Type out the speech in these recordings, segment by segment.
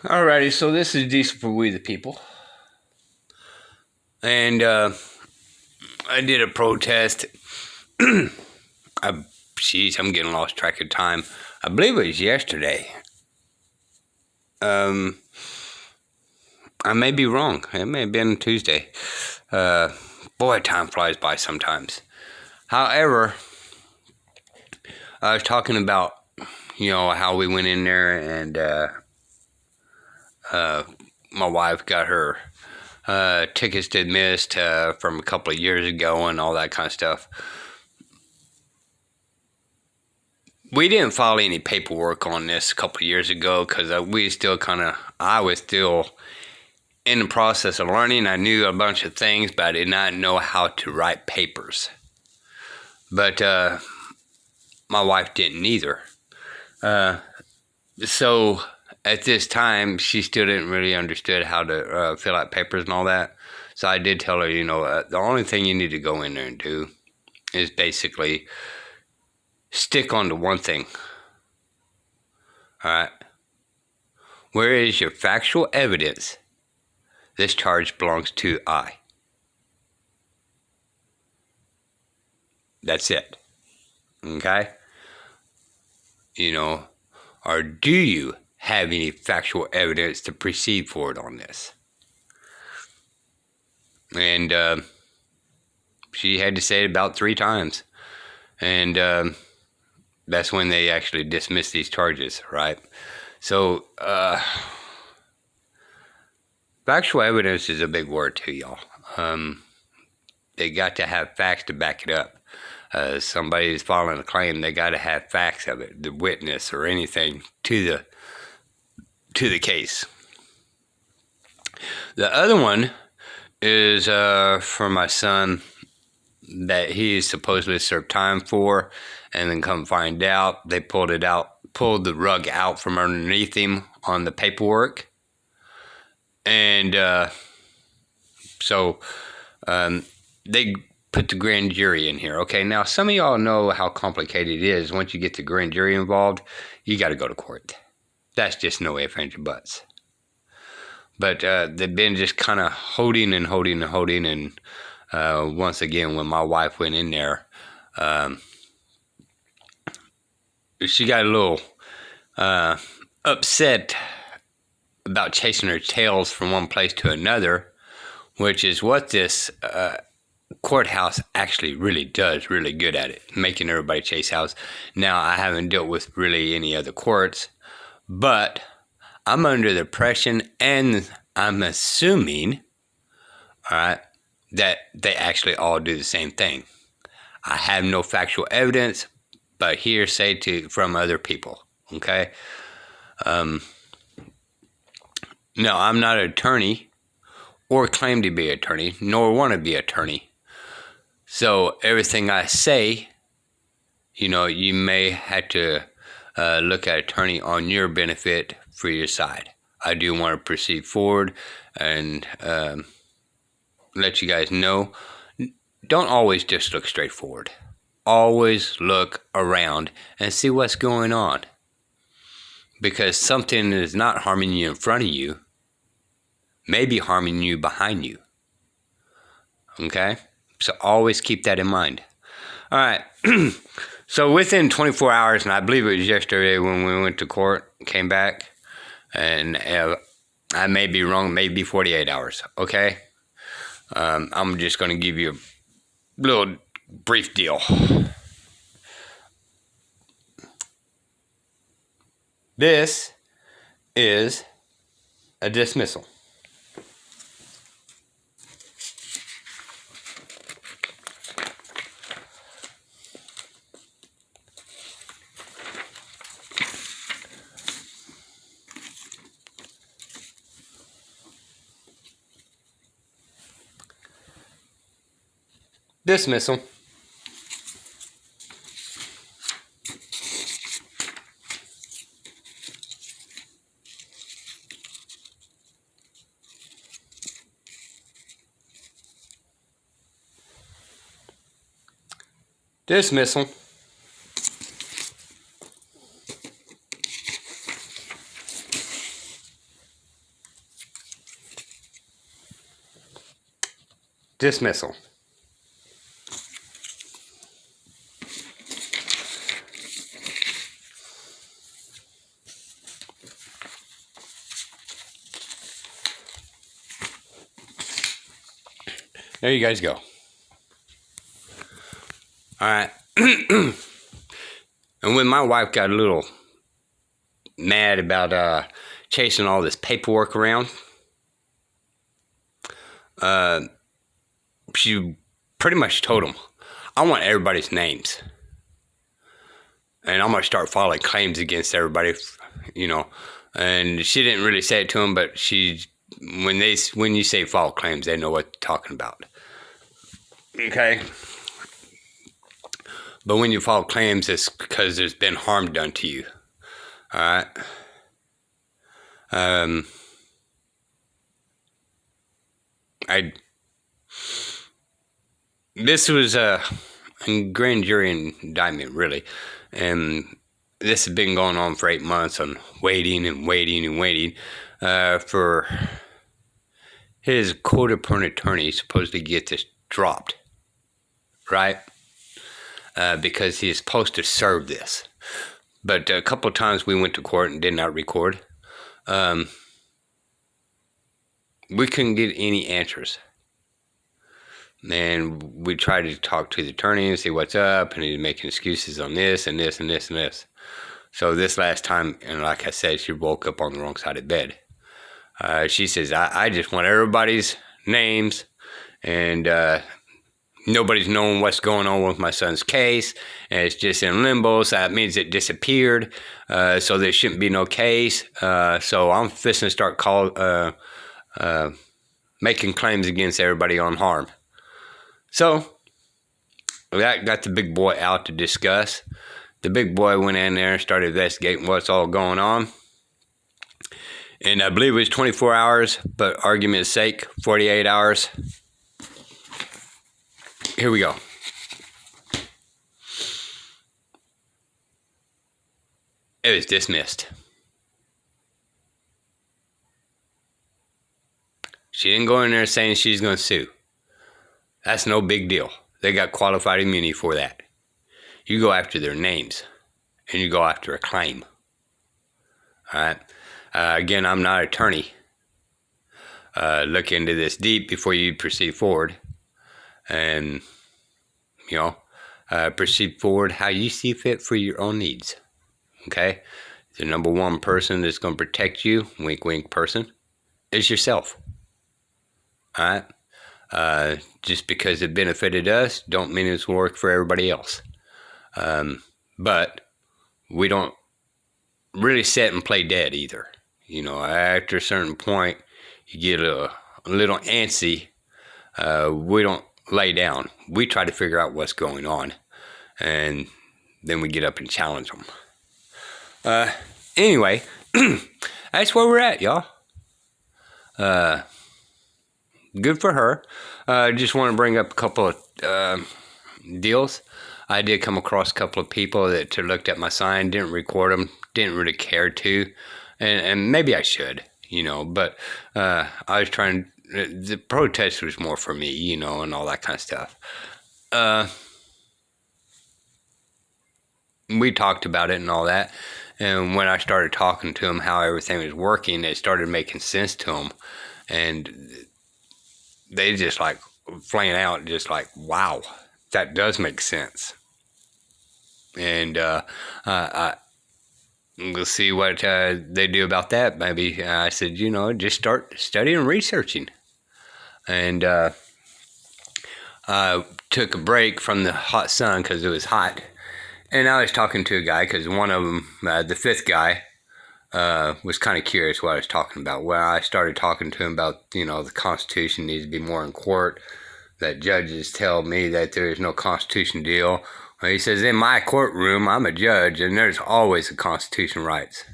Alrighty, so this is decent for we the people. And I did a protest. I'm getting lost track of time. I believe it was yesterday. I may be wrong. It may have been Tuesday. Boy, time flies by sometimes. However, I was talking about, how we went in there and my wife got her tickets dismissed from a couple of years ago and all that kind of stuff. We didn't file any paperwork on this a couple of years ago because I was still in the process of learning. I knew a bunch of things, but I did not know how to write papers. But my wife didn't either. So at this time, she still didn't really understood how to fill out papers and all that. So I did tell her, the only thing you need to go in there and do is basically stick on to one thing. All right. Where is your factual evidence? This charge belongs to I. That's it. Okay? Or do you have any factual evidence to proceed forward on this? And she had to say it about 3 times. And that's when they actually dismissed these charges, right? So, factual evidence is a big word too, y'all. They got to have facts to back it up. Somebody's filing a claim, they got to have facts of it, the witness or anything to the case. The other one is for my son that he supposedly served time for, and then come find out they pulled the rug out from underneath him on the paperwork. And so they put the grand jury in here. Okay, now some of y'all know how complicated it is. Once you get the grand jury involved, you got to go to court. That's just no ifs, ands, or buts. But they've been just kind of holding. And once again, when my wife went in there, she got a little upset about chasing her tails from one place to another, which is what this courthouse actually really does really good at it, making everybody chase house. Now, I haven't dealt with really any other courts, but I'm under the impression, and I'm assuming, all right, that they actually all do the same thing. I have no factual evidence, but hearsay from other people, okay? No, I'm not an attorney or claim to be an attorney, nor want to be an attorney. So everything I say, you may have to look at attorney on your benefit for your side. I do want to proceed forward and let you guys know, don't always just look straight forward. Always look around and see what's going on. Because something is not harming you in front of you, may be harming you behind you. Okay? So always keep that in mind. All right. So within 24 hours, and I believe it was yesterday when we went to court, came back, and I may be wrong, maybe 48 hours. Okay? I'm just going to give you a little brief deal. This is a dismissal. Dismissal. Dismissal. dismissal. There you guys go. All right. And when my wife got a little mad about chasing all this paperwork around, she pretty much told him, I want everybody's names. And I'm going to start filing claims against everybody, you know. And she didn't really say it to him, but when you say file claims, they know what you're talking about. Okay? But when you file claims, it's because there's been harm done to you. All right? This was a grand jury indictment, really. And this has been going on for 8 months on waiting for his court-appointed attorney supposed to get this dropped, right? Because he is supposed to serve this. But a couple of times we went to court and did not record. We couldn't get any answers. And we tried to talk to the attorney and see what's up, and he's making excuses on this and this and this and this. So this last time, and like I said, she woke up on the wrong side of bed. She says, I just want everybody's names, and nobody's knowing what's going on with my son's case, and it's just in limbo, so that means it disappeared, so there shouldn't be no case. So I'm fixing to start making claims against everybody on harm. So that got the big boy out to discuss. The big boy went in there and started investigating what's all going on. And I believe it was 24 hours, but argument's sake, 48 hours. Here we go. It was dismissed. She didn't go in there saying she's going to sue. That's no big deal. They got qualified immunity for that. You go after their names, and you go after a claim. All right? Again, I'm not an attorney. Look into this deep before you proceed forward. And, you know, proceed forward how you see fit for your own needs. Okay? The number one person that's going to protect you, wink, wink person, is yourself. All right? Just because it benefited us, don't mean it's going to work for everybody else. But we don't really sit and play dead either. You know, after a certain point, you get a little antsy. We don't lay down. We try to figure out what's going on, and then we get up and challenge them. Anyway, that's where we're at, y'all. Good for her. Just want to bring up a couple of deals. I did come across a couple of people that looked at my sign, didn't record them, didn't really care to, and maybe I should, you know, but I was trying, the protest was more for me, you know, and all that kind of stuff. We talked about it and all that, and when I started talking to them how everything was working, it started making sense to them, and they just like flaying out, just like, wow, that does make sense. And we'll see what they do about that. Maybe I said, you know, just start studying and researching. And took a break from the hot sun because it was hot. And I was talking to a guy because one of them, the fifth guy, was kind of curious what I was talking about. Well, I started talking to him about, you know, the Constitution needs to be more in court, that judges tell me that there is no Constitution deal. Well, he says, in my courtroom, I'm a judge, and there's always a Constitution rights.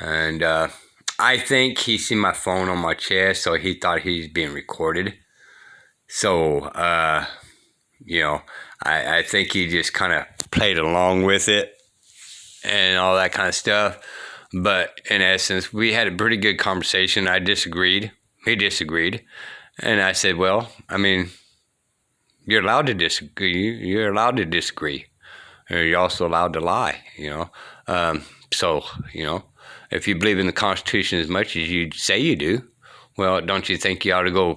And I think he seen my phone on my chest, so he thought he was being recorded. So, you know, I think he just kind of played along with it and all that kind of stuff. But in essence, we had a pretty good conversation. I disagreed. He disagreed. And I said, well, I mean, you're allowed to disagree. You're allowed to disagree. You're also allowed to lie, So, if you believe in the Constitution as much as you say you do, well, don't you think you ought to go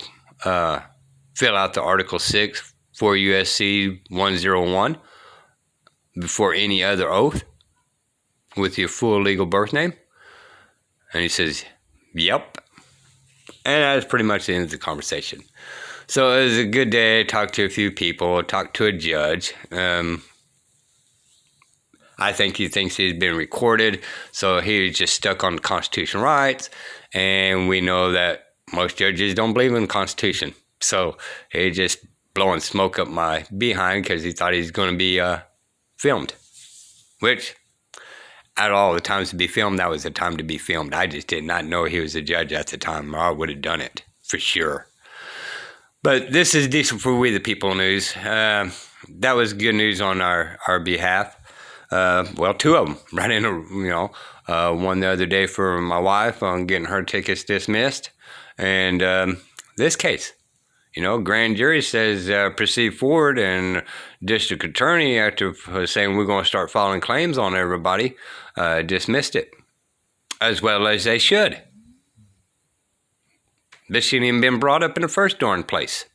fill out the Article 6 for USC 101 before any other oath with your full legal birth name? And he says, yep. And that was pretty much the end of the conversation. So it was a good day. I talked to a few people, talked to a judge. I think he thinks he's been recorded, so he's just stuck on the constitutional rights. And we know that most judges don't believe in the Constitution. So he just blowing smoke up my behind because he thought he was going to be filmed. Which, out of all the times to be filmed, that was the time to be filmed. I just did not know he was a judge at the time, or I would have done it for sure. But this is decent for We the People news. That was good news on our behalf. Well, two of them, right in one the other day for my wife on getting her tickets dismissed. And this case, grand jury says proceed forward, and district attorney, after saying we're going to start filing claims on everybody, dismissed it, as well as they should. This shouldn't even been brought up in the first darn place.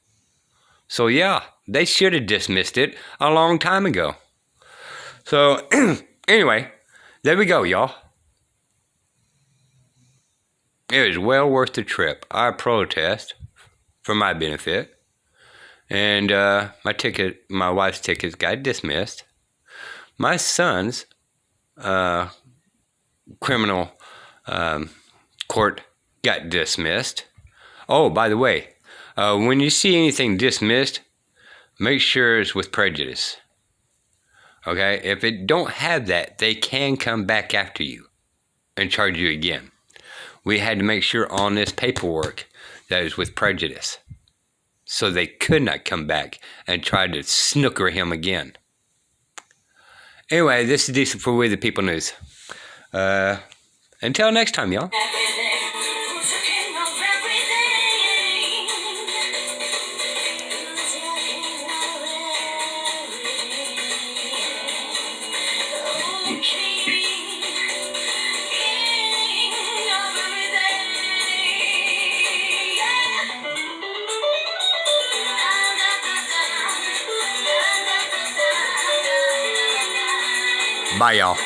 So yeah, they should have dismissed it a long time ago. So anyway, there we go, y'all. It was well worth the trip. I protest for my benefit. And my wife's tickets got dismissed. My son's criminal court got dismissed. Oh, by the way, when you see anything dismissed, make sure it's with prejudice. Okay? If it don't have that, they can come back after you and charge you again. We had to make sure on this paperwork that it was with prejudice, so they could not come back and try to snooker him again. Anyway, this is decent for We the People news. Until next time, y'all. Bye, y'all.